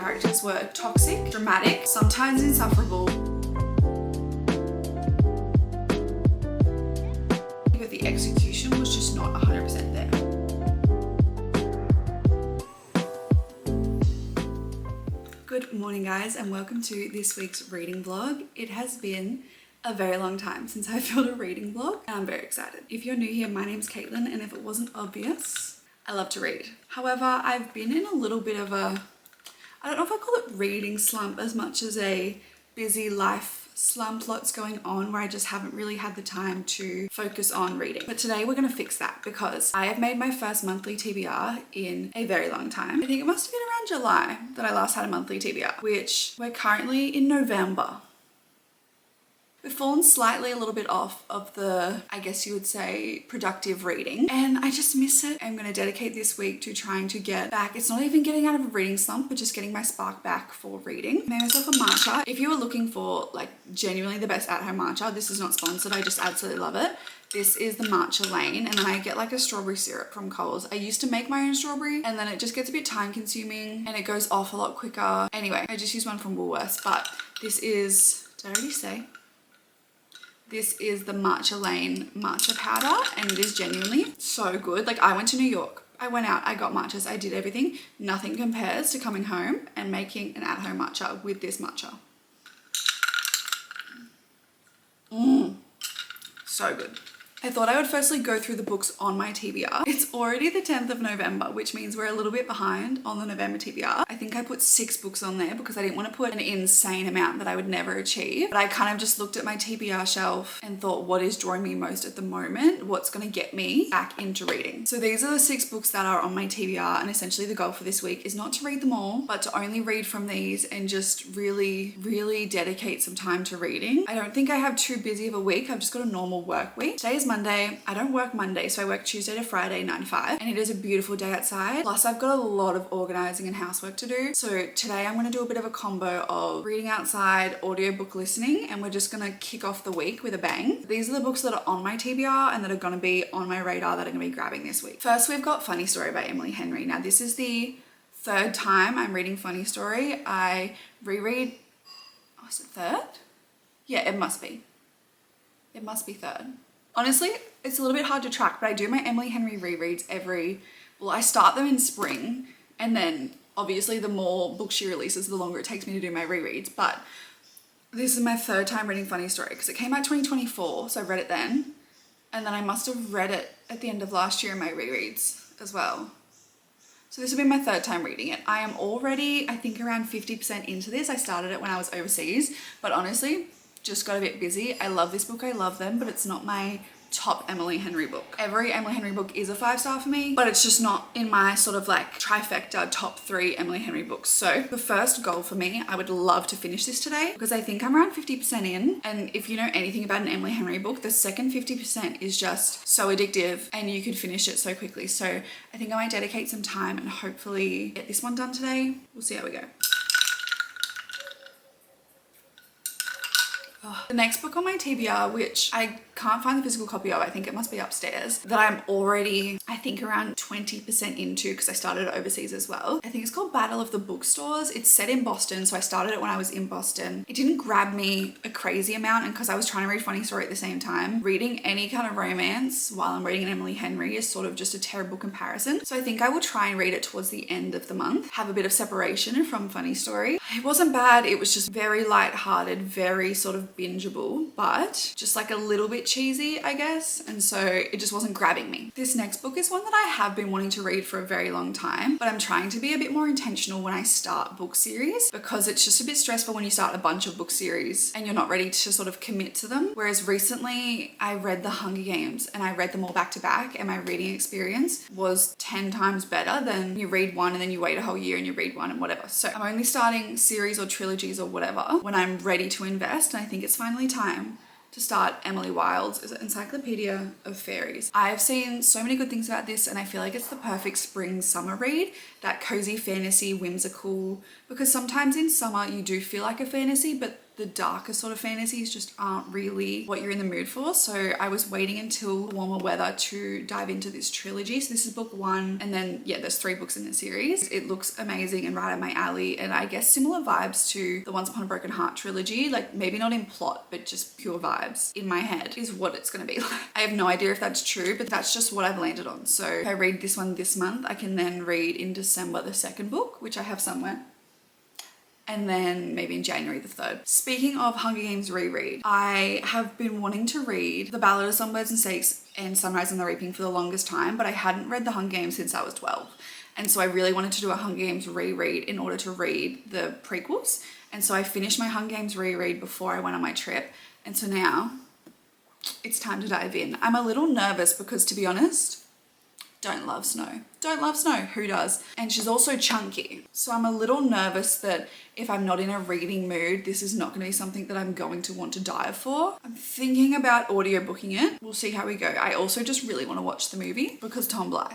characters were toxic, dramatic, sometimes insufferable. But the execution was just not 100% there. Good morning guys, and welcome to this week's reading vlog. It has been a very long time since I filmed a reading vlog and I'm very excited. If you're new here, my name's Caitlin, and if it wasn't obvious, I love to read. However, I've been in a little bit of a, I don't know if I call it reading slump as much as a busy life slump. Lots going on where I just haven't really had the time to focus on reading. But today we're going to fix that because I have made my first monthly TBR in a very long time. I think it must have been around July that I last had a monthly TBR, which we're currently in November. We've fallen slightly a little bit off of the, I guess you would say, productive reading, and I just miss it. I'm going to dedicate this week to trying to get back. It's not even getting out of a reading slump, but just getting my spark back for reading. I made myself a matcha. If you were looking for like genuinely the best at-home matcha, this is not sponsored, I just absolutely love it. This is the matcha lane, and then I get like a strawberry syrup from Coles. I used to make my own strawberry, and then it just gets a bit time consuming and it goes off a lot quicker. Anyway, I just use one from Woolworths, but this is, did I already say? This is the Matcha Lane matcha powder, and it is genuinely so good. Like, I went to New York, I went out, I got matchas, I did everything. Nothing compares to coming home and making an at-home matcha with this matcha. So good. I thought I would firstly go through the books on my TBR. It's already the 10th of November, which means we're a little bit behind on the November TBR. I think I put 6 books on there because I didn't want to put an insane amount that I would never achieve. But I kind of just looked at my TBR shelf and thought, what is drawing me most at the moment? What's going to get me back into reading? So these are the 6 books that are on my TBR, and essentially the goal for this week is not to read them all, but to only read from these and just really, really dedicate some time to reading. I don't think I have too busy of a week. I've just got a normal work week. Today is Monday. I don't work Monday, so I work Tuesday to Friday, 9 to 5, and it is a beautiful day outside. Plus I've got a lot of organizing and housework to do. So today I'm going to do a bit of a combo of reading outside, audiobook listening, and we're just going to kick off the week with a bang. These are the books that are on my TBR and that are going to be on my radar that I'm going to be grabbing this week. First, we've got Funny Story by Emily Henry. Now this is the 3rd time I'm reading Funny Story. I reread, oh, is it 3rd? Yeah, it must be. It must be 3rd. Honestly, it's a little bit hard to track, but I do my Emily Henry rereads I start them in spring, and then obviously the more books she releases, the longer it takes me to do my rereads. But this is my 3rd time reading Funny Story because it came out 2024, so I read it then, and then I must have read it at the end of last year in my rereads as well. So this will be my 3rd time reading it. I am already, I think, around 50% into this. I started it when I was overseas, but honestly, just got a bit busy. I love this book, I love them, but it's not my top Emily Henry book. Every Emily Henry book is a 5-star for me, but it's just not in my sort of like trifecta top 3 Emily Henry books. So the first goal for me, I would love to finish this today because I think I'm around 50% in, and if you know anything about an Emily Henry book, the second 50% is just so addictive and you could finish it so quickly. So I think I might dedicate some time and hopefully get this one done today. We'll see how we go. The next book on my TBR, which I can't find the physical copy of, I think it must be upstairs, that I'm already, I think, around 20% into because I started it overseas as well. I think it's called Battle of the Bookstores. It's set in Boston, so I started it when I was in Boston. It didn't grab me a crazy amount, and because I was trying to read Funny Story at the same time, reading any kind of romance while I'm reading an Emily Henry is sort of just a terrible comparison. So I think I will try and read it towards the end of the month, have a bit of separation from Funny Story. It wasn't bad, it was just very light-hearted, very sort of bingeable, but just like a little bit cheesy, I guess, and so it just wasn't grabbing me. This next book is one that I have been wanting to read for a very long time, but I'm trying to be a bit more intentional when I start book series because it's just a bit stressful when you start a bunch of book series and you're not ready to sort of commit to them. Whereas recently I read The Hunger Games and I read them all back to back, and my reading experience was 10 times better than you read one and then you wait a whole year and you read one and whatever. So I'm only starting series or trilogies or whatever when I'm ready to invest, and I think it's finally time to start Emily Wilde's Encyclopedia of Fairies. I've seen so many good things about this, and I feel like it's the perfect spring summer read, that cozy fantasy, whimsical, because sometimes in summer you do feel like a fantasy, but the darker sort of fantasies just aren't really what you're in the mood for. So I was waiting until warmer weather to dive into this trilogy. So this is book 1, and then yeah, there's 3 books in the series. It looks amazing and right up my alley, and I guess similar vibes to the Once Upon a Broken Heart trilogy, like maybe not in plot, but just pure vibes in my head is what it's going to be like. I have no idea if that's true, but that's just what I've landed on. So if I read this one this month, I can then read in December the second book, which I have somewhere, and then maybe in January the 3rd. Speaking of Hunger Games reread, I have been wanting to read The Ballad of Songbirds and Snakes and Sunrise on the Reaping for the longest time, but I hadn't read the Hunger Games since I was 12. And so I really wanted to do a Hunger Games reread in order to read the prequels. And so I finished my Hunger Games reread before I went on my trip. And so now it's time to dive in. I'm a little nervous because, to be honest, don't love snow. Don't love snow. Who does? And she's also chunky. So I'm a little nervous that if I'm not in a reading mood, this is not going to be something that I'm going to want to dive for. I'm thinking about audiobooking it. We'll see how we go. I also just really want to watch the movie because Tom Blythe.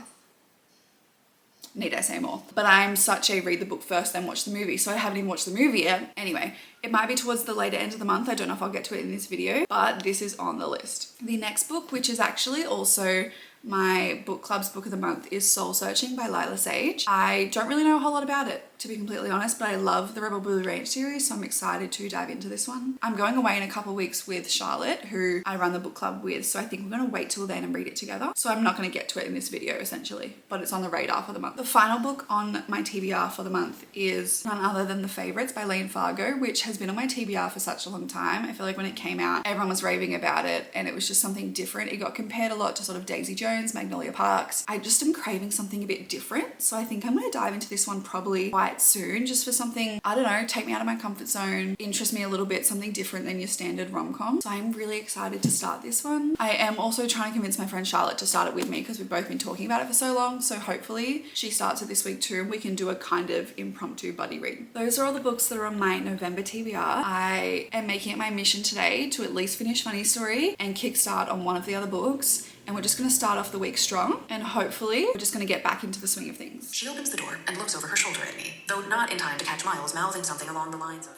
Need I say more? But I'm such a read the book first then watch the movie, so I haven't even watched the movie yet. Anyway, it might be towards the later end of the month. I don't know if I'll get to it in this video, but this is on the list. The next book, which is actually also my book club's book of the month, is Soul Searching by Lila Sage. I don't really know a whole lot about it, to be completely honest, but I love the Rebel Blue Ranch series, so I'm excited to dive into this one. I'm going away in a couple of weeks with Charlotte, who I run the book club with, so I think we're going to wait till then and read it together. So I'm not going to get to it in this video, essentially, but it's on the radar for the month. The final book on my TBR for the month is none other than The Favourites by Lane Fargo, which has been on my TBR for such a long time. I feel like when it came out, everyone was raving about it, and it was just something different. It got compared a lot to sort of Daisy Jones, Magnolia Parks. I just am craving something a bit different, so I think I'm going to dive into this one probably quite soon, just for something, I don't know, take me out of my comfort zone, interest me a little bit, something different than your standard rom-com. So I'm really excited to start this one. I am also trying to convince my friend Charlotte to start it with me because we've both been talking about it for so long, so hopefully she starts it this week too and we can do a kind of impromptu buddy read. Those are all the books that are on my November TBR. I am making it my mission today to at least finish Funny Story and kickstart on one of the other books. And we're just going to start off the week strong, and hopefully we're just going to get back into the swing of things. She opens the door and looks over her shoulder at me, though not in time to catch Miles mouthing something along the lines of...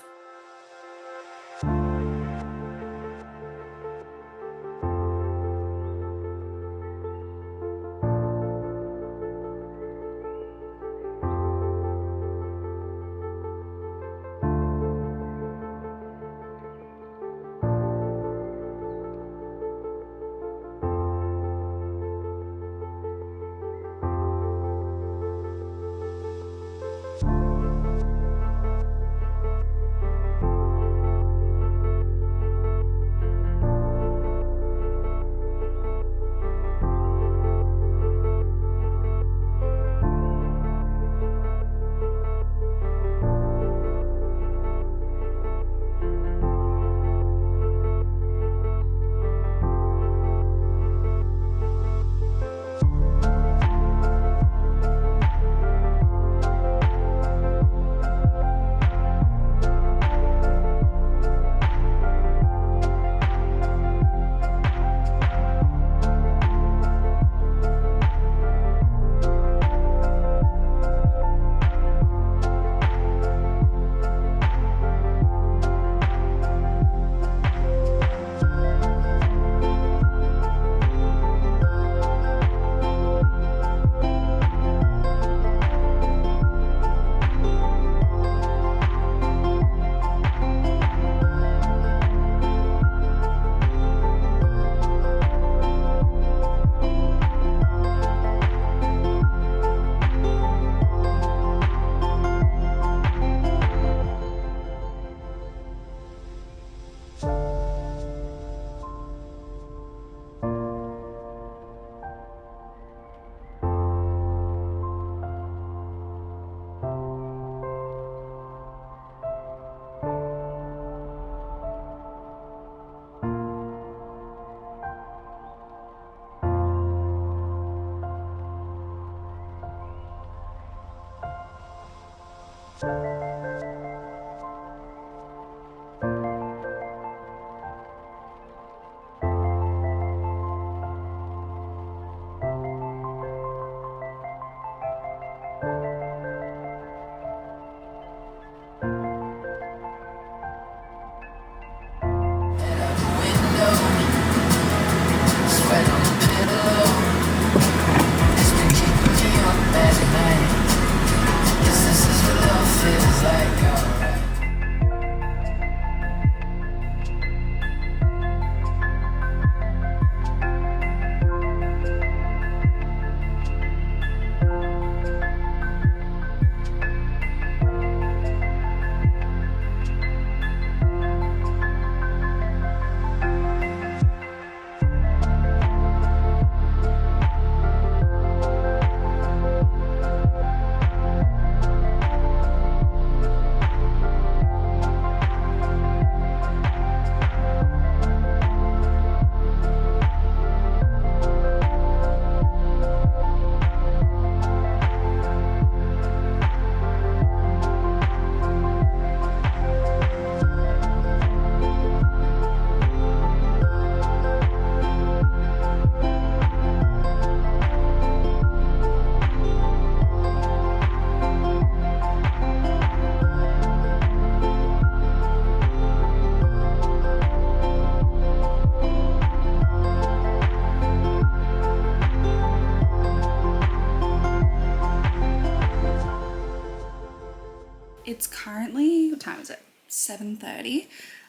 7:30.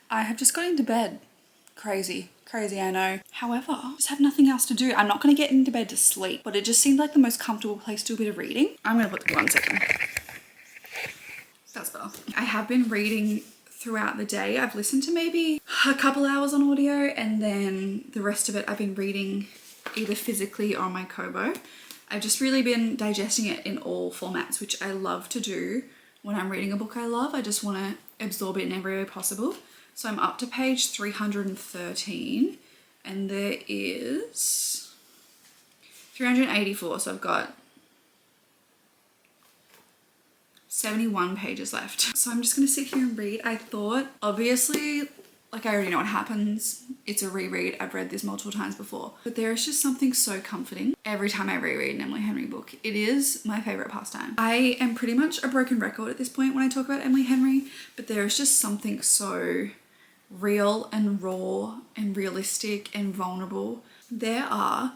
I have just got into bed. Crazy, I know. However, I just have nothing else to do. I'm not going to get into bed to sleep, but it just seemed like the most comfortable place to do a bit of reading. I'm going to put 1 second. That's better. I have been reading throughout the day. I've listened to maybe a couple hours on audio, and then the rest of it I've been reading either physically or on my Kobo. I've just really been digesting it in all formats, which I love to do when I'm reading a book I love. I just want to absorb it in every way possible. So I'm up to page 313, and there is 384, so I've got 71 pages left. So I'm just going to sit here and read. I thought, obviously, like I already know what happens. It's a reread. I've read this multiple times before. But there is just something so comforting every time I reread an Emily Henry book. It is my favorite pastime. I am pretty much a broken record at this point when I talk about Emily Henry, but there is just something so real and raw and realistic and vulnerable. There are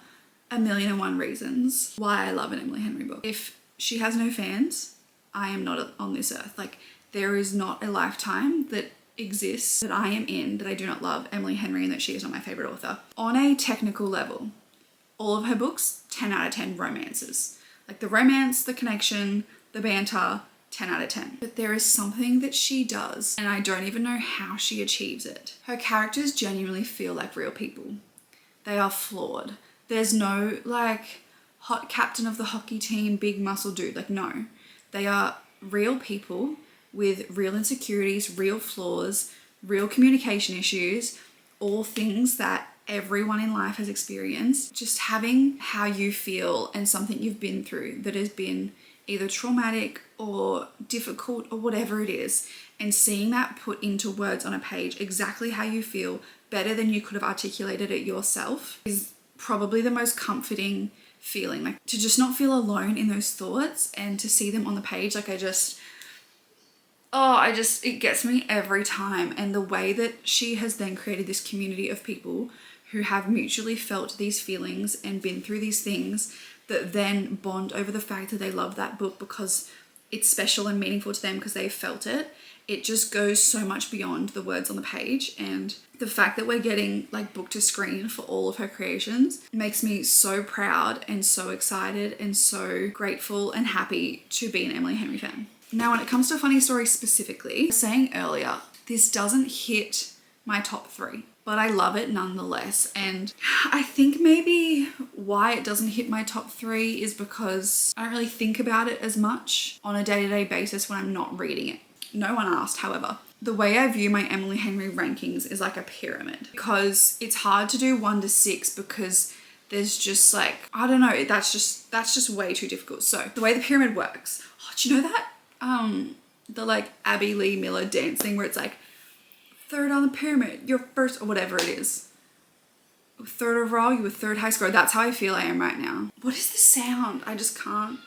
1,000,001 reasons why I love an Emily Henry book. If she has no fans, I am not on this earth. Like, there is not a lifetime that exists that I am in that I do not love Emily Henry and that she is not my favorite author. On a technical level, all of her books, 10 out of 10 romances. Like the romance, the connection, the banter, 10 out of 10. But there is something that she does, and I don't even know how she achieves it. Her characters genuinely feel like real people. They are flawed. There's no like hot captain of the hockey team, big muscle dude. Like, no. They are real people with real insecurities, real flaws, real communication issues, all things that everyone in life has experienced. Just having how you feel and something you've been through that has been either traumatic or difficult or whatever it is, and seeing that put into words on a page, exactly how you feel, better than you could have articulated it yourself, is probably the most comforting feeling. Like, to just not feel alone in those thoughts and to see them on the page, like it gets me every time. And the way that she has then created this community of people who have mutually felt these feelings and been through these things, that then bond over the fact that they love that book because it's special and meaningful to them because they felt it. It just goes so much beyond the words on the page. And the fact that we're getting like book to screen for all of her creations makes me so proud and so excited and so grateful and happy to be an Emily Henry fan. Now, when it comes to funny stories specifically, I was saying earlier, this doesn't hit my top 3, but I love it nonetheless. And I think maybe why it doesn't hit my top 3 is because I don't really think about it as much on a day-to-day basis when I'm not reading it. No one asked, however. The way I view my Emily Henry rankings is like a pyramid, because it's hard to do 1 to 6 because there's just like, I don't know, that's just way too difficult. So the way the pyramid works, do you know that? The like Abby Lee Miller dance thing where it's like, 3rd on the pyramid, you're first, or whatever it is. 3rd overall, you were 3rd high score. That's how I feel I am right now. What is the sound? I just can't.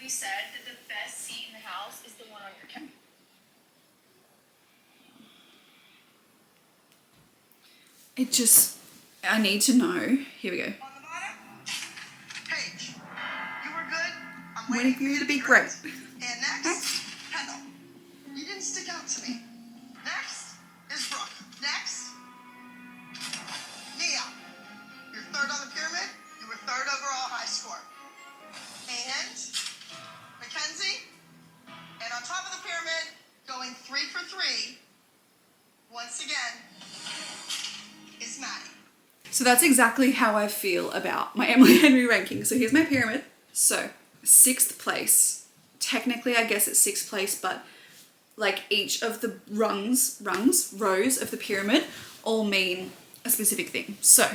We said that the best seat in the house is the one on your couch. It just, I need to know. Here we go. On the bottom, Paige, you were good. I'm Waiting for you to be great. And next, Kendall. You didn't stick out to me. Next is Brooke. Next, Nia. You're 3rd on the pyramid. You were 3rd overall high score. And Mackenzie. And on top of the pyramid, going 3 for 3, once again, is Maddie. So that's exactly how I feel about my Emily Henry ranking. So here's my pyramid. So 6th place. Technically, I guess it's 6th place, but like each of the rows of the pyramid all mean a specific thing. So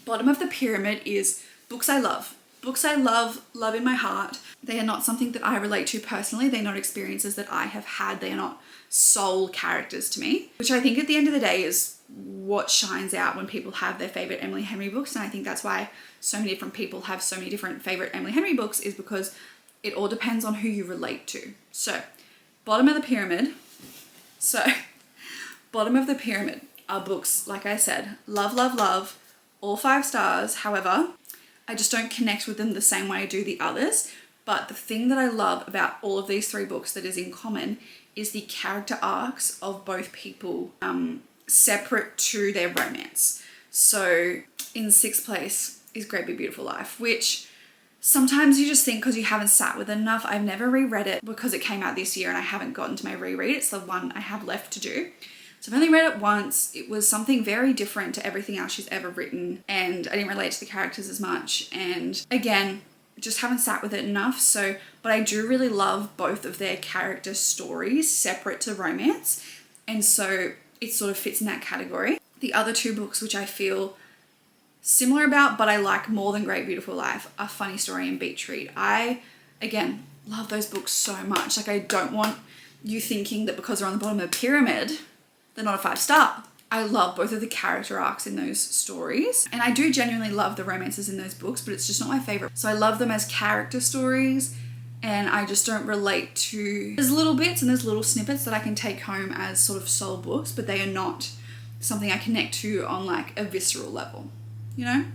bottom of the pyramid is books I love. Books I love in my heart. They are not something that I relate to personally. They're not experiences that I have had. They are not soul characters to me, which I think at the end of the day is what shines out when people have their favorite Emily Henry books. And I think that's why so many different people have so many different favorite Emily Henry books, is because it all depends on who you relate to. So bottom of the pyramid. Bottom of the pyramid are books, like I said, love, all 5 stars. However, I just don't connect with them the same way I do the others. But the thing that I love about all of these 3 books that is in common is the character arcs of both people, separate to their romance. So in 6th place is Great Big Beautiful Life, which sometimes you just think because you haven't sat with it enough. I've never reread it because it came out this year and I haven't gotten to my reread. It's the one I have left to do. So I've only read it once. It was something very different to everything else she's ever written, and I didn't relate to the characters as much. And again, just haven't sat with it enough. But I do really love both of their character stories separate to romance. And so it sort of fits in that category. The other 2 books, which I feel similar about, but I like more than Great Beautiful Life, are Funny Story and Beach Read. I, again, love those books so much. Like, I don't want you thinking that because they're on the bottom of the pyramid, they're not a 5-star. I love both of the character arcs in those stories. And I do genuinely love the romances in those books, but it's just not my favorite. So I love them as character stories, and I just don't relate to... There's little bits and there's little snippets that I can take home as sort of soul books, but they are not something I connect to on like a visceral level, you know?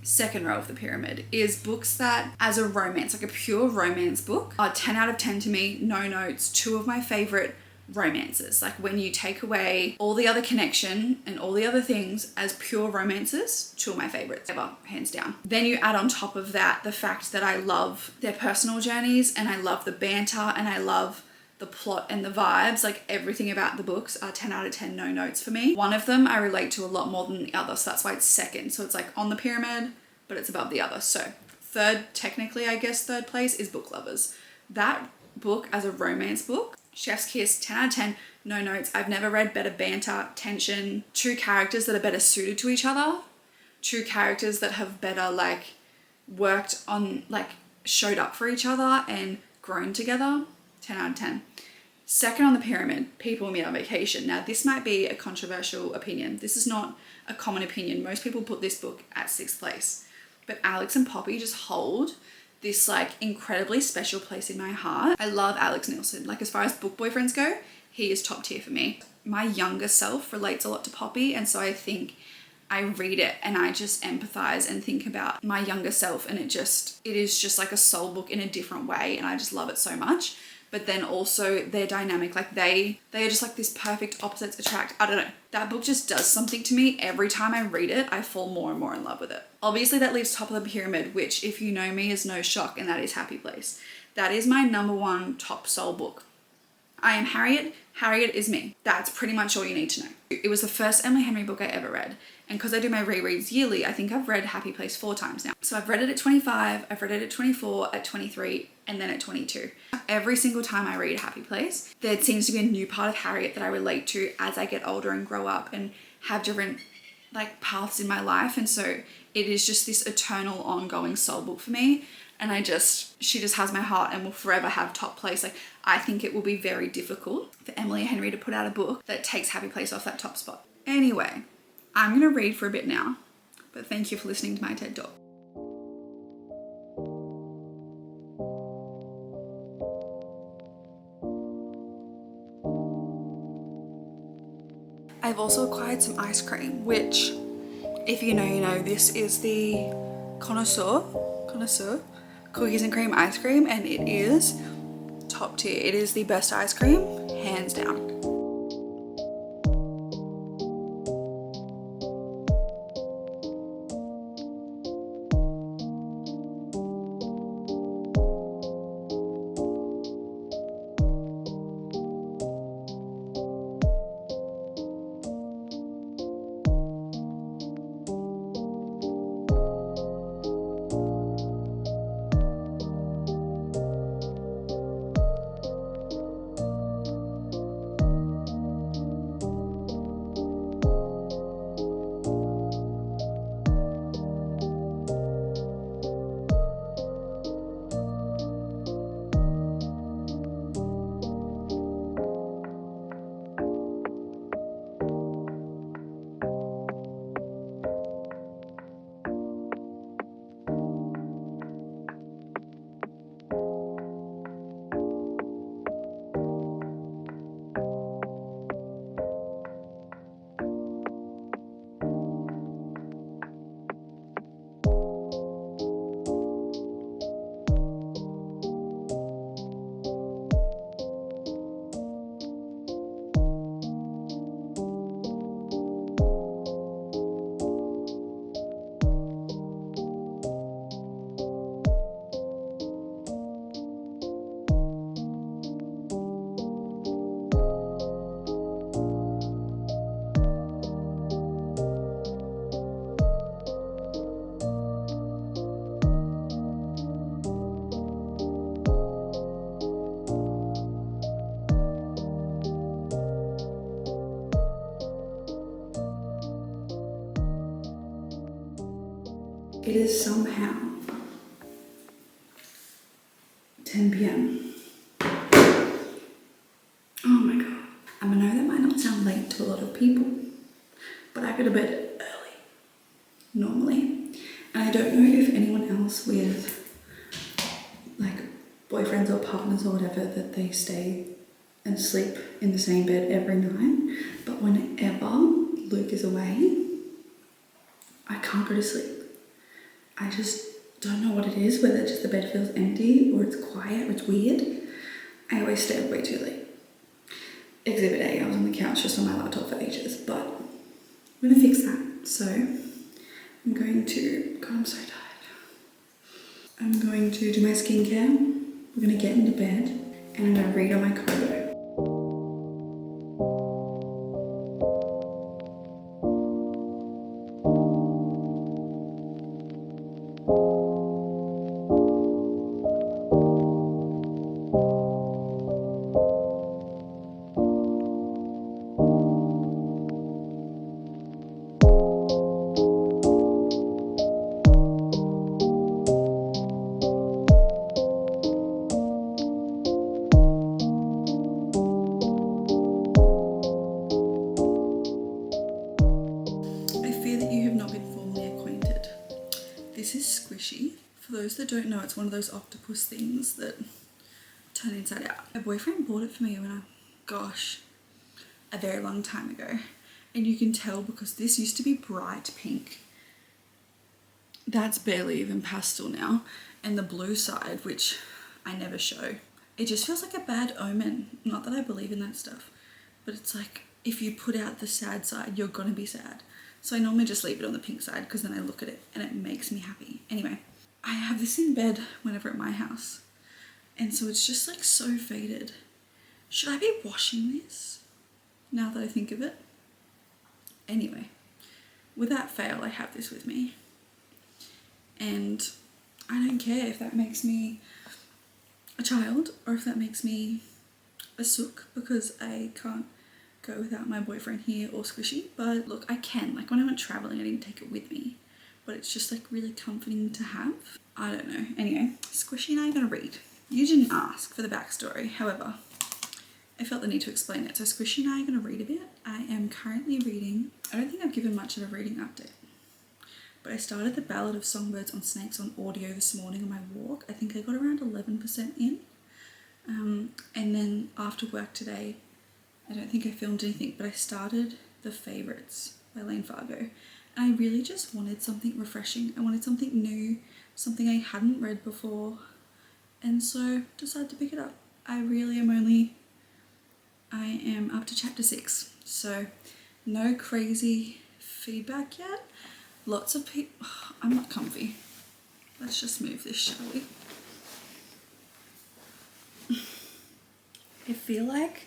Second row of the pyramid is books that, as a romance, like a pure romance book, are 10 out of 10 to me, no notes, 2 of my favorite romances. Like, when you take away all the other connection and all the other things as pure romances, 2 of my favorites ever, hands down. Then you add on top of that the fact that I love their personal journeys, and I love the banter, and I love the plot and the vibes. Like, everything about the books are 10 out of 10 no notes for me. One of them I relate to a lot more than the other, so that's why it's second. So it's like on the pyramid, but it's above the other. So third, technically I guess third place, is Book Lovers. That book as a romance book, Chef's Kiss, 10 out of 10, no notes. I've never read better banter, tension, 2 characters that are better suited to each other, 2 characters that have better like worked on, like showed up for each other and grown together, 10 out of 10. Second on the pyramid, People Meet on Vacation. Now, this might be a controversial opinion. This is not a common opinion. Most people put this book at 6th place. But Alex and Poppy just hold this like incredibly special place in my heart. I love Alex Nielsen. Like, as far as book boyfriends go, he is top tier for me. My younger self relates a lot to Poppy, and so I think I read it and I just empathize and think about my younger self, and it is just like a soul book in a different way, and I just love it so much. But then also their dynamic, like they are just like this perfect opposites attract. I don't know. That book just does something to me. Every time I read it, I fall more and more in love with it. Obviously that leaves top of the pyramid, which, if you know me, is no shock, and that is Happy Place. That is my number 1 top soul book. I am Harriet. Harriet is me. That's pretty much all you need to know. It was the first Emily Henry book I ever read. And because I do my rereads yearly, I think I've read Happy Place 4 times now. So I've read it at 25, I've read it at 24, at 23, and then at 22. Every single time I read Happy Place, there seems to be a new part of Harriet that I relate to as I get older and grow up and have different like paths in my life. And so it is just this eternal ongoing soul book for me. And she just has my heart and will forever have top place. Like, I think it will be very difficult for Emily Henry to put out a book that takes Happy Place off that top spot. Anyway, I'm going to read for a bit now, but thank you for listening to my TED Talk. I've also acquired some ice cream, which, if you know, you know, this is the connoisseur cookies and cream ice cream, and it is top tier. It is the best ice cream, hands down. It is somehow 10 p.m. Oh my god. I know that might not sound late to a lot of people, but I go to bed early, normally. And I don't know if anyone else with like boyfriends or partners or whatever that they stay and sleep in the same bed every night, but whenever Luke is away, I can't go to sleep. I just don't know what it is, whether just the bed feels empty or it's quiet or it's weird. I always stay up way too late. Exhibit A, I was on the couch just on my laptop for ages, but I'm gonna fix that. So I'm going to, God, I'm so tired. I'm going to do my skincare. We're gonna get into bed and I'm gonna read on my Kobo. This is squishy. For those that don't know, it's one of those octopus things that turn inside out. My boyfriend bought it for me when a very long time ago. And you can tell because this used to be bright pink. That's barely even pastel now. And the blue side, which I never show, it just feels like a bad omen. Not that I believe in that stuff, but it's like if you put out the sad side, you're gonna be sad. So I normally just leave it on the pink side because then I look at it and it makes me happy. Anyway, I have this in bed whenever at my house. And so it's just like so faded. Should I be washing this now that I think of it? Anyway, without fail, I have this with me. And I don't care if that makes me a child or if that makes me a sook because I can't go without my boyfriend here or squishy. But look, I can. Like when I went traveling, I didn't take it with me. But it's just like really comforting to have. I don't know. Anyway, Squishy and I are going to read. You didn't ask for the backstory. However, I felt the need to explain it. So Squishy and I are going to read a bit. I am currently reading, I don't think I've given much of a reading update, but I started The Ballad of Songbirds on Snakes on audio this morning on my walk. I think I got around 11% in. And then after work today, I don't think I filmed anything, but I started The Favourites by Lane Fargo. And I really just wanted something refreshing. I wanted something new, something I hadn't read before. And so decided to pick it up. I am up to chapter 6. So no crazy feedback yet. Lots of people, I'm not comfy. Let's just move this, shall we? I feel like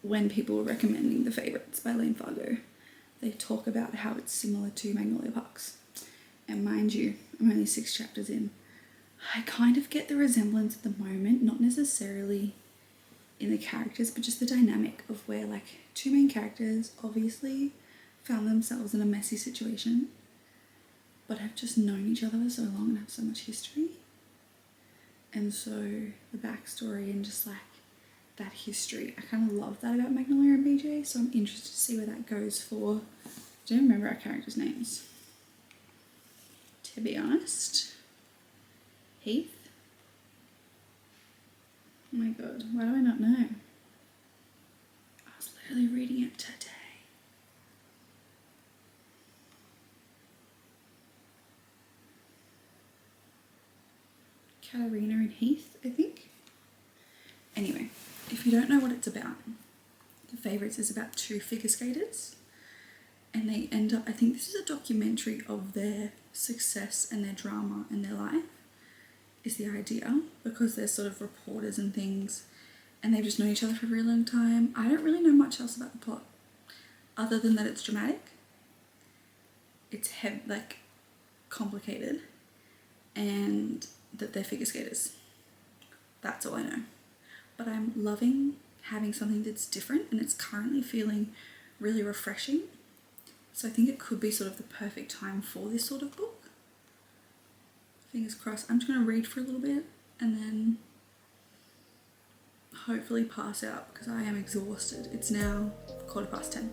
when people were recommending The Favourites by Lane Fargo, they talk about how it's similar to Magnolia Parks. And mind you, I'm only 6 chapters in. I kind of get the resemblance at the moment, not necessarily in the characters, but just the dynamic of where like 2 main characters obviously found themselves in a messy situation, but have just known each other for so long and have so much history. And so the backstory and just like that history, I kind of love that about Magnolia and BJ, so I'm interested to see where that goes for, I don't remember our characters' names, to be honest. Heath? Oh my god, why do I not know? I was literally reading it today. Katarina and Heath, I think. Anyway, if you don't know what it's about, The Favourites is about 2 figure skaters and they end up, I think this is a documentary of their success and their drama and their life is the idea, because they're sort of reporters and things and they've just known each other for a really long time. I don't really know much else about the plot other than that it's dramatic, it's like complicated, and that they're figure skaters. That's all I know. But I'm loving having something that's different and it's currently feeling really refreshing. So I think it could be sort of the perfect time for this sort of book. Fingers crossed. I'm just going to read for a little bit and then hopefully pass out because I am exhausted. It's now 10:15.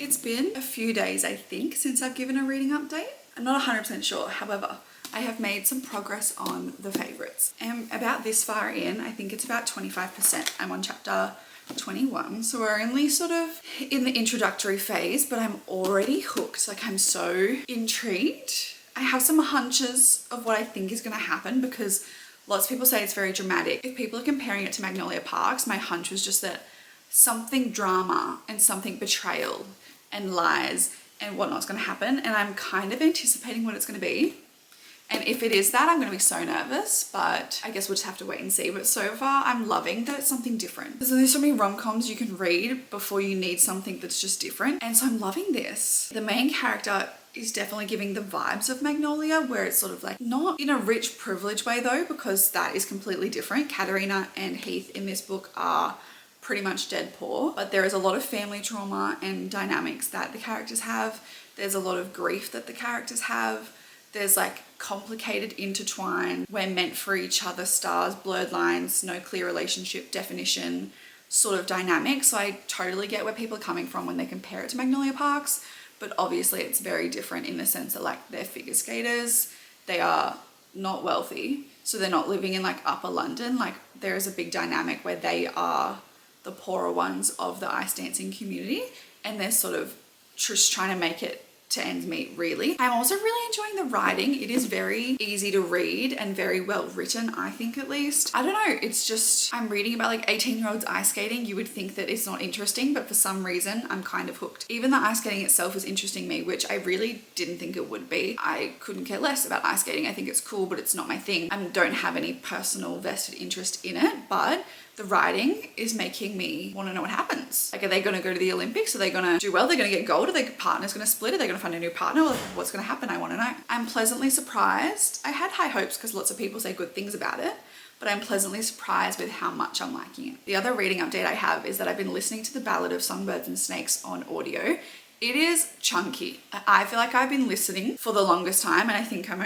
It's been a few days, I think, since I've given a reading update. I'm not 100% sure. However, I have made some progress on the favourites. I'm about this far in. I think it's about 25%. I'm on chapter 21. So we're only sort of in the introductory phase, but I'm already hooked. Like, I'm so intrigued. I have some hunches of what I think is going to happen because lots of people say it's very dramatic. If people are comparing it to Magnolia Parks, my hunch was just that something drama and something betrayal and lies and whatnot's going to happen, and I'm kind of anticipating what it's going to be. And if it is that, I'm going to be so nervous, but I guess we'll just have to wait and see. But so far, I'm loving that it's something different. There's so many rom-coms you can read before you need something that's just different, and so I'm loving this. The main character is definitely giving the vibes of Magnolia, where it's sort of like not in a rich privilege way though, because that is completely different. Katerina and Heath in this book are pretty much dead poor, but there is a lot of family trauma and dynamics that the characters have. There's a lot of grief that the characters have. There's like complicated intertwine, we're meant for each other, stars, blurred lines, no clear relationship definition sort of dynamic. So I totally get where people are coming from when they compare it to Magnolia Parks, but obviously it's very different in the sense that like they're figure skaters, they are not wealthy, so they're not living in like upper London. Like there is a big dynamic where they are the poorer ones of the ice dancing community, and they're sort of just trying to make it to ends meet, really. I'm also really enjoying the writing. It is very easy to read and very well written, I think, at least. I don't know, it's just, I'm reading about like 18-year-olds ice skating. You would think that it's not interesting, but for some reason I'm kind of hooked. Even the ice skating itself is interesting me, which I really didn't think it would be. I couldn't care less about ice skating. I think it's cool, but it's not my thing. I don't have any personal vested interest in it, but the writing is making me want to know what happens. Like, are they going to go to the Olympics? Are they going to do well? They're going to get gold? Are their partner's going to split? Are they going to find a new partner? What's going to happen? I want to know. I'm pleasantly surprised. I had high hopes because lots of people say good things about it, but I'm pleasantly surprised with how much I'm liking it. The other reading update I have is that I've been listening to The Ballad of Songbirds and Snakes on audio. It is chunky. I feel like I've been listening for the longest time, and I think I'm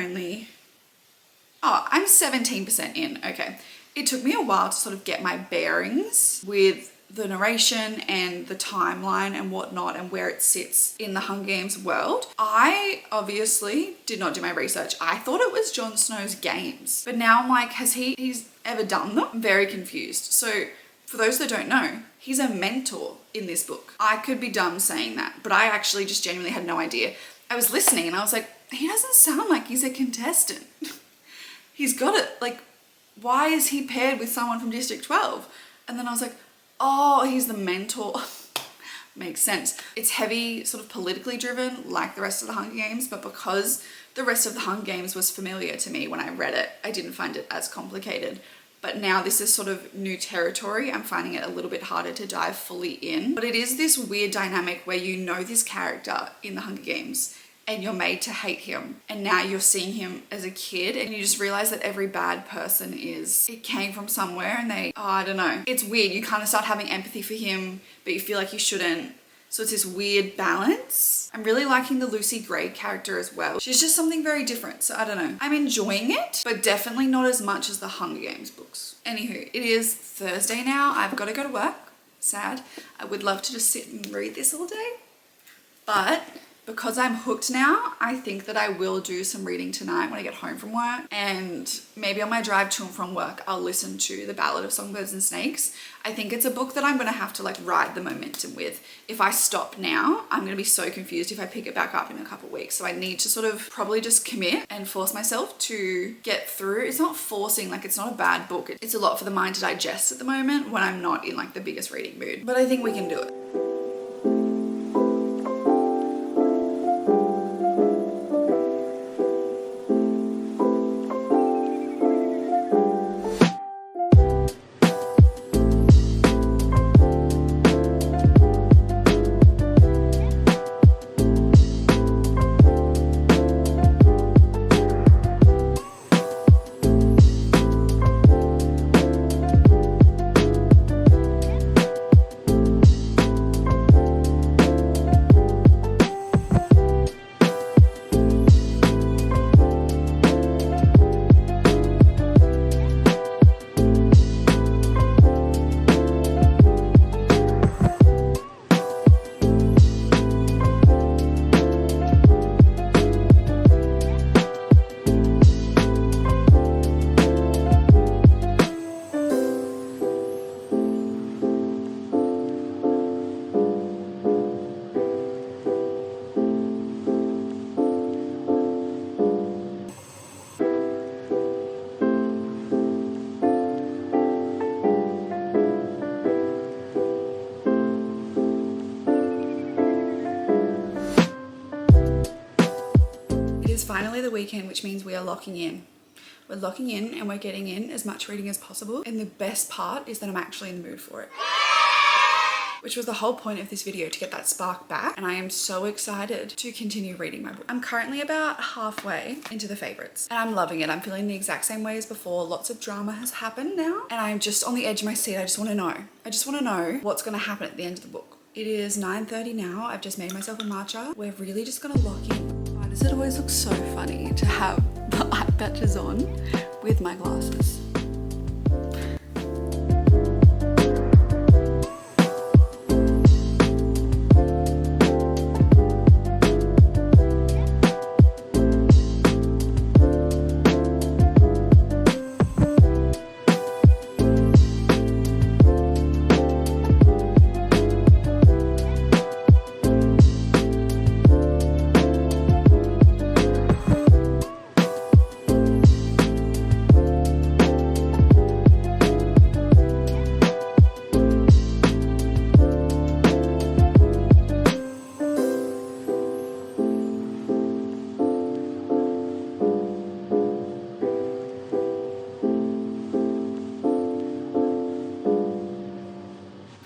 17% in. Okay. It took me a while to sort of get my bearings with the narration and the timeline and whatnot and where it sits in the Hunger Games world. I obviously did not do my research. I thought it was Jon Snow's games, but now I'm like, he's ever done them? I'm very confused. So for those that don't know, he's a mentor in this book. I could be dumb saying that, but I actually just genuinely had no idea. I was listening and I was like, he doesn't sound like he's a contestant. He's got it, like, why is he paired with someone from District 12? And then I was like, oh, he's the mentor. Makes sense. It's heavy, sort of politically driven, like the rest of the Hunger Games, but because the rest of the Hunger Games was familiar to me when I read it, I didn't find it as complicated. But now this is sort of new territory. I'm finding it a little bit harder to dive fully in. But it is this weird dynamic where you know this character in the Hunger Games and you're made to hate him, and now you're seeing him as a kid and you just realize that every bad person it came from somewhere, and I don't know, it's weird. You kind of start having empathy for him, but you feel like you shouldn't. So it's this weird balance. I'm really liking the Lucy Gray character as well. She's just something very different, so I don't know. I'm enjoying it, but definitely not as much as the Hunger Games books. Anywho, it is Thursday now. I've got to go to work. Sad. I would love to just sit and read this all day, but because I'm hooked now, I think that I will do some reading tonight when I get home from work, and maybe on my drive to and from work, I'll listen to The Ballad of Songbirds and Snakes. I think it's a book that I'm going to have to like ride the momentum with. If I stop now, I'm going to be so confused if I pick it back up in a couple of weeks. So I need to sort of probably just commit and force myself to get through. It's not forcing, like it's not a bad book. It's a lot for the mind to digest at the moment when I'm not in like the biggest reading mood, but I think we can do it. weekend, which means we are locking in. We're locking in and we're getting in as much reading as possible. And the best part is that I'm actually in the mood for it. Which was the whole point of this video, to get that spark back. And I am so excited to continue reading my book. I'm currently about halfway into the favorites and I'm loving it. I'm feeling the exact same way as before. Lots of drama has happened now and I'm just on the edge of my seat. I just want to know. I just want to know what's going to happen at the end of the book. It is 9:30 now. I've just made myself a matcha. We're really just going to lock in. Why does it always look so funny to have the eye patches on with my glasses?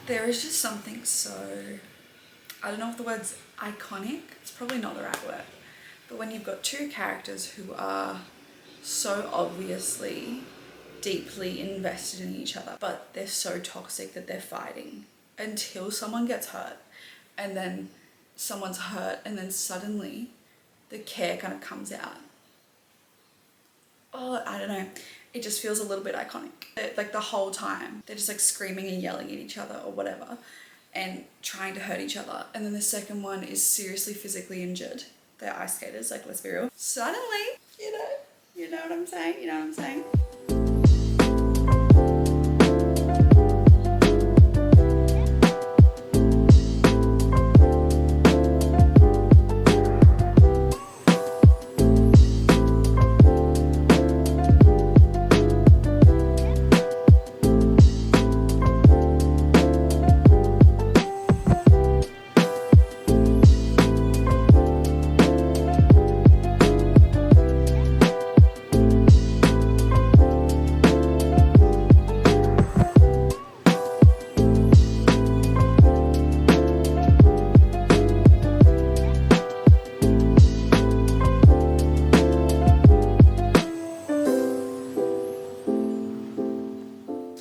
There is just something so, I don't know if the word's iconic, it's probably not the right word, but when you've got two characters who are so obviously deeply invested in each other, but they're so toxic that they're fighting until someone gets hurt, and then someone's hurt, and then suddenly the care kind of comes out. Oh, I don't know. It just feels a little bit iconic. Like the whole time, they're just like screaming and yelling at each other or whatever and trying to hurt each other. And then the second one is seriously physically injured. They're ice skaters, like, let's be real. Suddenly, you know what I'm saying? You know what I'm saying?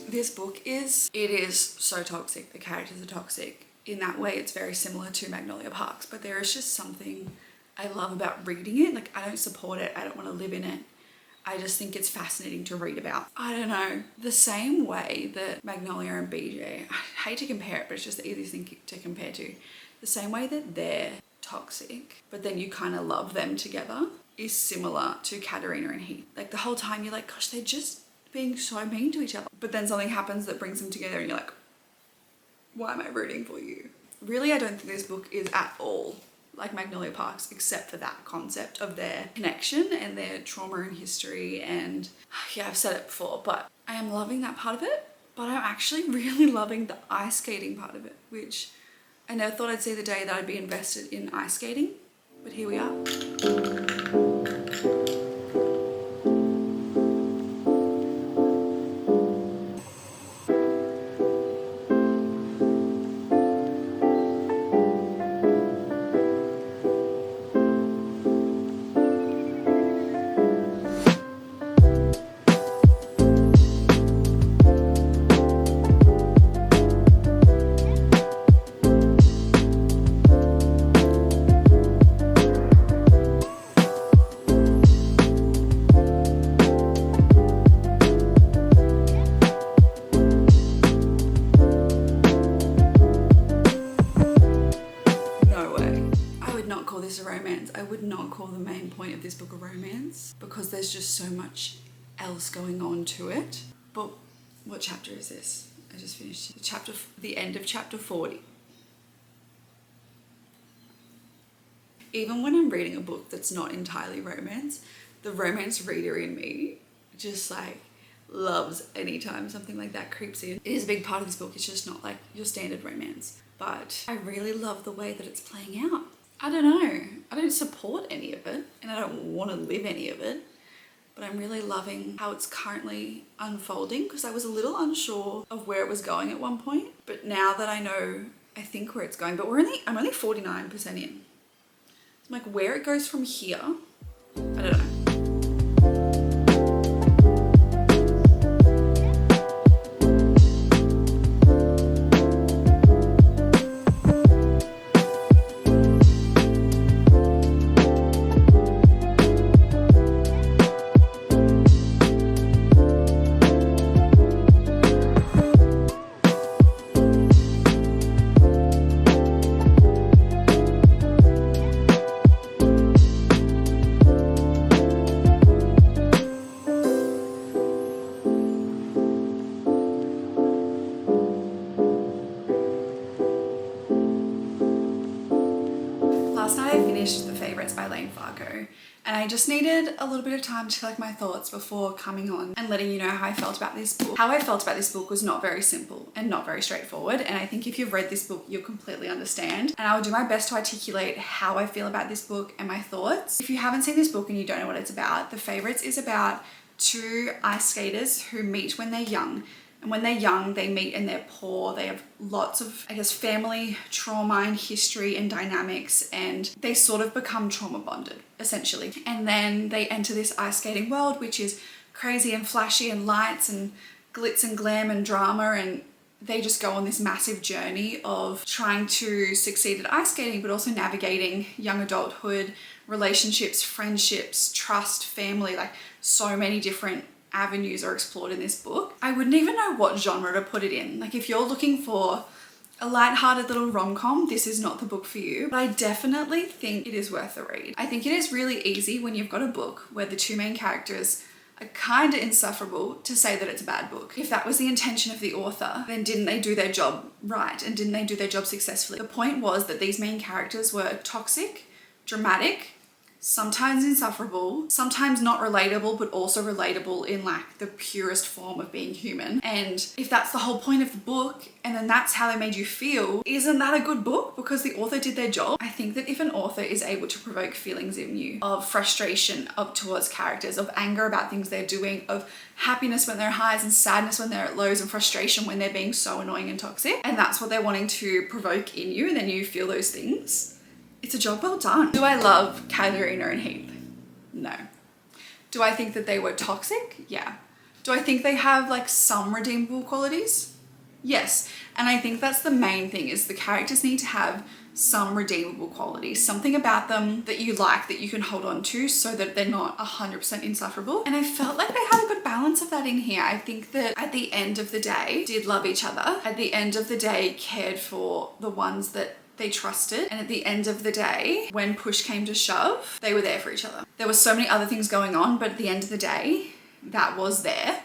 This book is so toxic. The characters are toxic. In that way, it's very similar to Magnolia Parks, but there is just something I love about reading it. Like, I don't support it. I don't want to live in it. I just think it's fascinating to read about. I don't know. The same way that Magnolia and BJ, I hate to compare it, but it's just the easiest thing to compare to. The same way that they're toxic, but then you kind of love them together, is similar to Katerina and Heath. Like, the whole time you're like, gosh, they're just being so mean to each other. But then something happens that brings them together and you're like, why am I rooting for you? Really, I don't think this book is at all like Magnolia Parks, except for that concept of their connection and their trauma and history. And yeah, I've said it before, but I am loving that part of it. But I'm actually really loving the ice skating part of it, which I never thought I'd see the day that I'd be invested in ice skating, but here we are. This a romance. I would not call the main point of this book a romance because there's just so much else going on to it. But what chapter is this? I just finished the end of chapter 40. Even when I'm reading a book that's not entirely romance, the romance reader in me just like loves anytime something like that creeps in. It is a big part of this book. It's just not like your standard romance, but I really love the way that it's playing out. I don't know. don't support any of it, and I don't want to live any of it, but I'm really loving how it's currently unfolding, because I was a little unsure of where it was going at one point, but now that I know, I think where it's going, but I'm only 49% in. I'm like, where it goes from here, I don't know. And I just needed a little bit of time to collect my thoughts before coming on and letting you know how I felt about this book. How I felt about this book was not very simple and not very straightforward, and I think if you've read this book, you'll completely understand. And I'll do my best to articulate how I feel about this book and my thoughts. If you haven't seen this book and you don't know what it's about, The Favourites is about two ice skaters who meet when they're young. And when they're young, they meet and they're poor. They have lots of, I guess, family trauma and history and dynamics, and they sort of become trauma bonded, essentially. And then they enter this ice skating world, which is crazy and flashy and lights and glitz and glam and drama, and they just go on this massive journey of trying to succeed at ice skating, but also navigating young adulthood, relationships, friendships, trust, family, like so many different avenues are explored in this book. I wouldn't even know what genre to put it in. Like, if you're looking for a light-hearted little rom-com, this is not the book for you, but I definitely think it is worth a read. I think it is really easy when you've got a book where the two main characters are kind of insufferable to say that it's a bad book. If that was the intention of the author, then didn't they do their job right, and didn't they do their job successfully? The point was that these main characters were toxic, dramatic, sometimes insufferable, sometimes not relatable, but also relatable in like the purest form of being human. And if that's the whole point of the book, and then that's how they made you feel, isn't that a good book? Because the author did their job. I think that if an author is able to provoke feelings in you of frustration towards characters, of anger about things they're doing, of happiness when they're highs and sadness when they're at lows, and frustration when they're being so annoying and toxic, and that's what they're wanting to provoke in you, and then you feel those things, it's a job well done. Do I love Katharina and Heath? No. Do I think that they were toxic? Yeah. Do I think they have like some redeemable qualities? Yes. And I think that's the main thing, is the characters need to have some redeemable qualities, something about them that you like, that you can hold on to, so that they're not 100% insufferable. And I felt like they had a good balance of that in here. I think that at the end of the day, did love each other. At the end of the day, cared for the ones that they trusted, and at the end of the day, when push came to shove, they were there for each other. There were so many other things going on, but at the end of the day, that was there.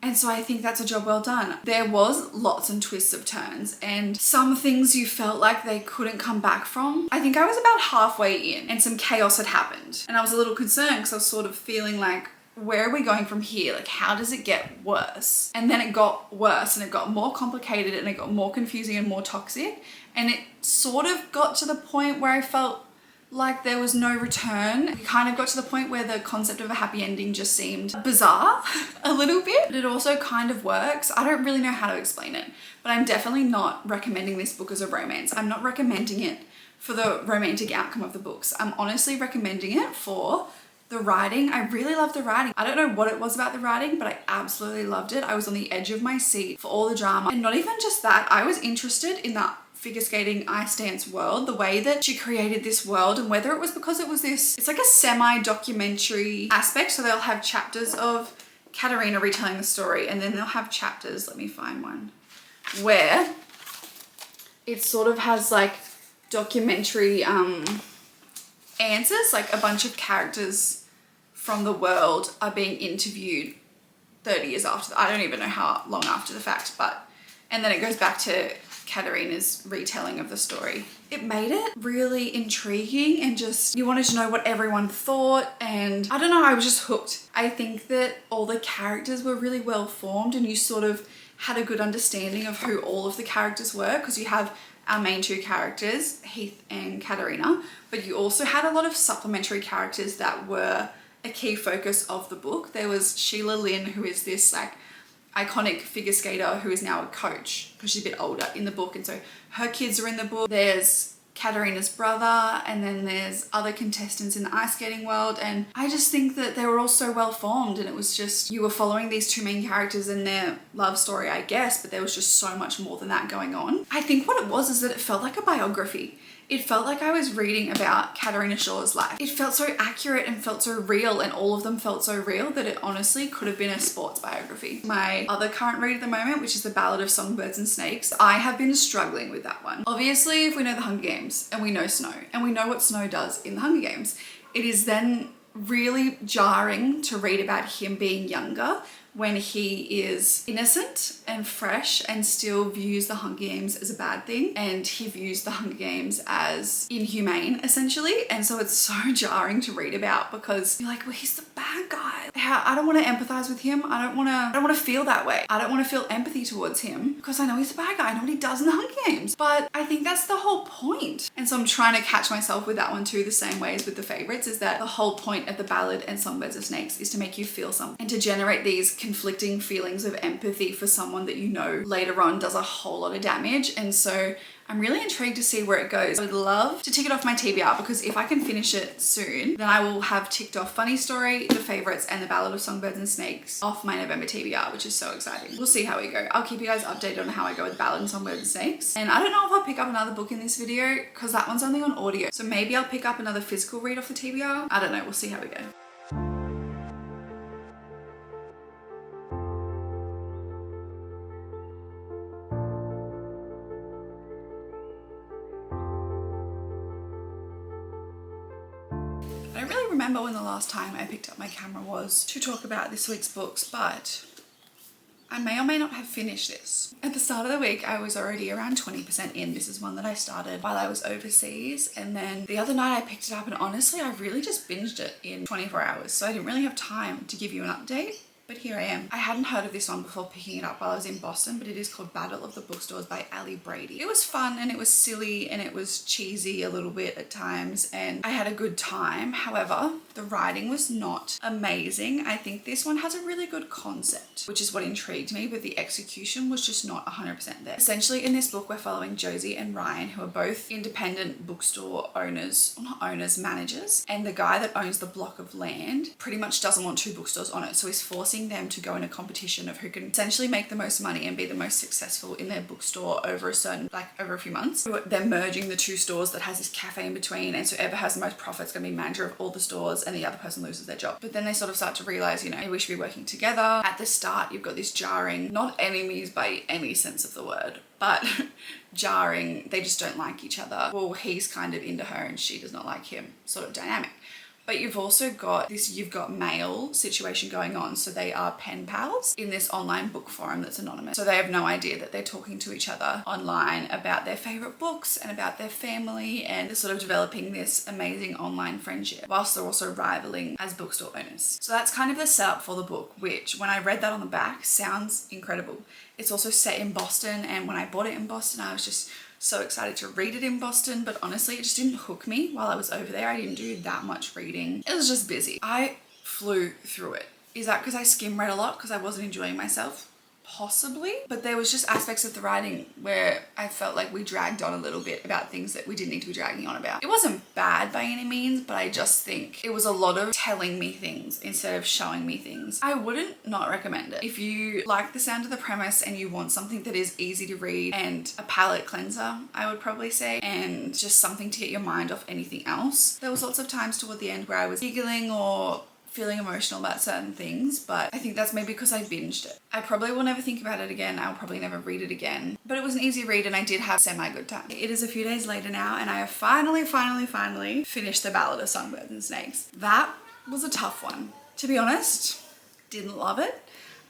And so I think that's a job well done. There was lots and twists of turns, and some things you felt like they couldn't come back from. I think I was about halfway in and some chaos had happened, and I was a little concerned because I was sort of feeling like, where are we going from here? Like, how does it get worse? And then it got worse, and it got more complicated, and it got more confusing and more toxic. And it sort of got to the point where I felt like there was no return. It kind of got to the point where the concept of a happy ending just seemed bizarre a little bit, but it also kind of works. I don't really know how to explain it, but I'm definitely not recommending this book as a romance. I'm not recommending it for the romantic outcome of the books. I'm honestly recommending it for the writing. I really love the writing. I don't know what it was about the writing, but I absolutely loved it. I was on the edge of my seat for all the drama. And not even just that, I was interested in that figure skating ice dance world, the way that she created this world, and whether it was because it was this, it's like a semi-documentary aspect. So they'll have chapters of Katharina retelling the story, and then they'll have chapters, let me find one, where it sort of has like documentary answers, like a bunch of characters from the world are being interviewed 30 years after, I don't even know how long after the fact, but, and then it goes back to Katharina's retelling of the story. It made it really intriguing, and just, you wanted to know what everyone thought, and I don't know, I was just hooked. I think that all the characters were really well formed, and you sort of had a good understanding of who all of the characters were, because you have our main two characters, Heath and Katerina, but you also had a lot of supplementary characters that were a key focus of the book. There was Sheila Lynn, who is this like iconic figure skater who is now a coach because she's a bit older in the book, and so her kids are in the book. There's Katerina's brother, and then there's other contestants in the ice skating world, and I just think that they were all so well formed, and it was just, you were following these two main characters and their love story, I guess, but there was just so much more than that going on. I think what it was is that it felt like a biography. It felt like I was reading about Katerina Shaw's life. It felt so accurate and felt so real, and all of them felt so real that it honestly could have been a sports biography. My other current read at the moment, which is The Ballad of Songbirds and Snakes, I have been struggling with that one. Obviously, if we know the Hunger Games and we know Snow and we know what Snow does in the Hunger Games, it is then really jarring to read about him being younger when he is innocent and fresh and still views the Hunger Games as a bad thing, and he views the Hunger Games as inhumane essentially. And so it's so jarring to read about because you're like, well, he's the bad guy. I don't want to empathize with him. I don't want to feel that way. I don't want to feel empathy towards him because I know he's the bad guy. I know what he does in the Hunger Games. But I think that's the whole point. And so I'm trying to catch myself with that one too, the same way as with the favorites, is that the whole point of The Ballad and Songbirds and Snakes is to make you feel something and to generate these conflicting feelings of empathy for someone that you know later on does a whole lot of damage. And so I'm really intrigued to see where it goes. I would love to tick it off my TBR, because if I can finish it soon, then I will have ticked off Funny Story, The Favorites, and The Ballad of Songbirds and Snakes off my November TBR, which is so exciting. We'll see how we go. I'll keep you guys updated on how I go with Ballad and Songbirds and Snakes. And I don't know if I'll pick up another book in this video because that one's only on audio. So maybe I'll pick up another physical read off the TBR. I don't know. We'll see how we go. I don't really remember when the last time I picked up my camera was to talk about this week's books, but I may or may not have finished this. At the start of the week, I was already around 20% in. This is one that I started while I was overseas, and then the other night I picked it up, and honestly, I really just binged it in 24 hours, so I didn't really have time to give you an update. But here I am. I hadn't heard of this one before picking it up while I was in Boston, but it is called Battle of the Bookstores by Ali Brady. It was fun and it was silly and it was cheesy a little bit at times, and I had a good time. However, the writing was not amazing. I think this one has a really good concept, which is what intrigued me, but the execution was just not 100% there. Essentially, in this book, we're following Josie and Ryan, who are both independent bookstore owners, well, not owners, managers, and the guy that owns the block of land pretty much doesn't want two bookstores on it, so he's forcing them to go in a competition of who can essentially make the most money and be the most successful in their bookstore over a few months. They're merging the two stores that has this cafe in between, and so whoever has the most profit is going to be manager of all the stores, and the other person loses their job. But then they sort of start to realize, you know, we should be working together. At the start, you've got this jarring, not enemies by any sense of the word, but jarring, they just don't like each other. Well, he's kind of into her and she does not like him sort of dynamic. But you've also got this, you've got mail situation going on. So they are pen pals in this online book forum that's anonymous. So they have no idea that they're talking to each other online about their favorite books and about their family, and they're sort of developing this amazing online friendship whilst they're also rivaling as bookstore owners. So that's kind of the setup for the book, which when I read that on the back sounds incredible. It's also set in Boston, and when I bought it in Boston, I was just so excited to read it in Boston, but honestly, it just didn't hook me while I was over there. I didn't do that much reading. It was just busy. I flew through it. Is that because I skim read a lot because I wasn't enjoying myself? Possibly, but there was just aspects of the writing where I felt like we dragged on a little bit about things that we didn't need to be dragging on about. It wasn't bad by any means, but I just think it was a lot of telling me things instead of showing me things. I wouldn't not recommend it. If you like the sound of the premise and you want something that is easy to read and a palate cleanser, I would probably say, and just something to get your mind off anything else. There was lots of times toward the end where I was giggling or feeling emotional about certain things, but I think that's maybe because I binged it. I probably will never think about it again. I'll probably never read it again, but it was an easy read and I did have semi-good time. It is a few days later now and I have finally finished The Ballad of Songbirds and Snakes. That was a tough one. To be honest, didn't love it.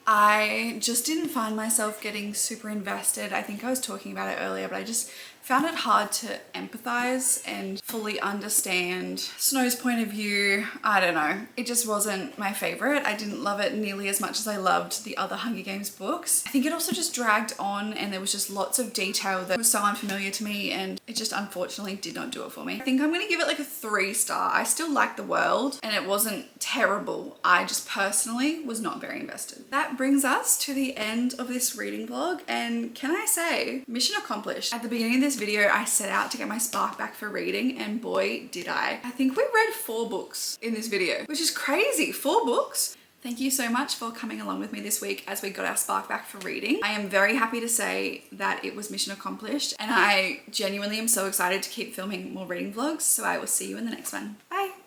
I just didn't find myself getting super invested. I think I was talking about it earlier, but I just found it hard to empathize and fully understand Snow's point of view. I don't know. It just wasn't my favorite. I didn't love it nearly as much as I loved the other Hunger Games books. I think it also just dragged on and there was just lots of detail that was so unfamiliar to me and it just unfortunately did not do it for me. I think I'm gonna give it like a 3-star. I still like the world and it wasn't terrible. I just personally was not very invested. That brings us to the end of this reading vlog and can I say, mission accomplished. At the beginning of this video, I set out to get my spark back for reading and boy, did I. I think we read 4 books in this video, which is crazy. 4 books. Thank you so much for coming along with me this week as we got our spark back for reading. I am very happy to say that it was mission accomplished and I genuinely am so excited to keep filming more reading vlogs. So I will see you in the next one. Bye.